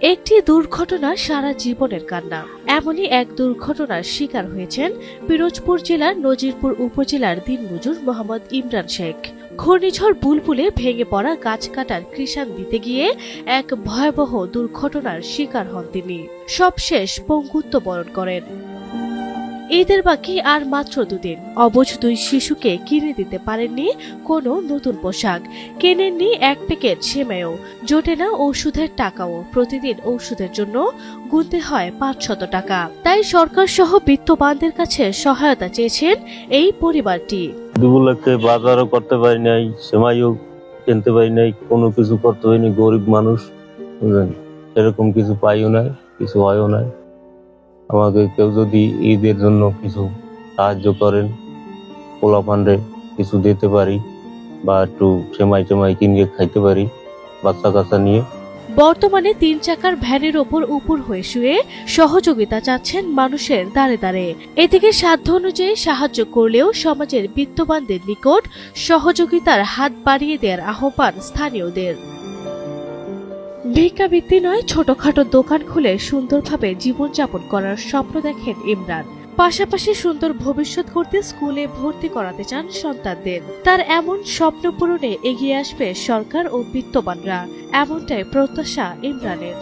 একটি দুর্ঘটনা সারা জীবনের কান্না। এমনই এক দুর্ঘটনার শিকার হয়েছেন পিরোজপুর জেলার নজিরপুর উপজেলার দিনমজুর মোহাম্মদ ইমরান শেখ। ঘূর্ণিঝড় বুলবুলে ভেঙে পড়া গাছ কাটার কৃষাণ দিতে গিয়ে এক ভয়াবহ দুর্ঘটনার শিকার হন তিনি। সবশেষ পঙ্গুত্ব বরণ করেন। ঈদের বাকি আর মাত্র দুদিন। অবুঝ দুই শিশুকে কিনে দিতে পারেননি কোনো নতুন পোশাক, কেনেননি এক প্যাকেট সেমাইও, জোটে না ঔষধের টাকাও। প্রতিদিন ঔষধের জন্য গুনতে হয় 500 টাকা। তাই সরকার সহ বিত্তবানদের কাছে সহায়তা চেয়েছেন এই পরিবারটি। দুপুরকে বাজারও করতে পারি নাই, সেমাইও কিনতে পারি নাই, কোনো কিছু করতে পারিনি। গরিব মানুষ, বুঝলেন, সেরকম কিছু পাইও নাই, কিছু হয়ও নাই। আমাকে কেউ যদি ঈদের জন্য কিছু সাহায্য করেন, পোলা ফান্ডে কিছু দিতে পারি বা একটু সেমাই টেমাই কিনে খাইতে পারি বাচ্চা কাচ্চা নিয়ে। বর্তমানে 3 চাকার ভ্যানের ওপর উপর হয়ে শুয়ে সহযোগিতা চাচ্ছেন মানুষের দ্বারে দ্বারে। এদিকে সাধ্য অনুযায়ী সাহায্য করলেও সমাজের বিত্তবানদের নিকট সহযোগিতার হাত বাড়িয়ে দেওয়ার আহ্বান স্থানীয়দের। ভিক্ষাবৃত্তি নয়, ছোটখাটো দোকান খুলে সুন্দরভাবে জীবনযাপন করার স্বপ্ন দেখেন ইমরান। পাশাপাশি সুন্দর ভবিষ্যৎ করতে স্কুলে ভর্তি করাতে চান সন্তানদের। তার এমন স্বপ্ন পূরণে এগিয়ে আসবে সরকার ও বিত্তবানরা, এমনটাই প্রত্যাশা ইমরানের।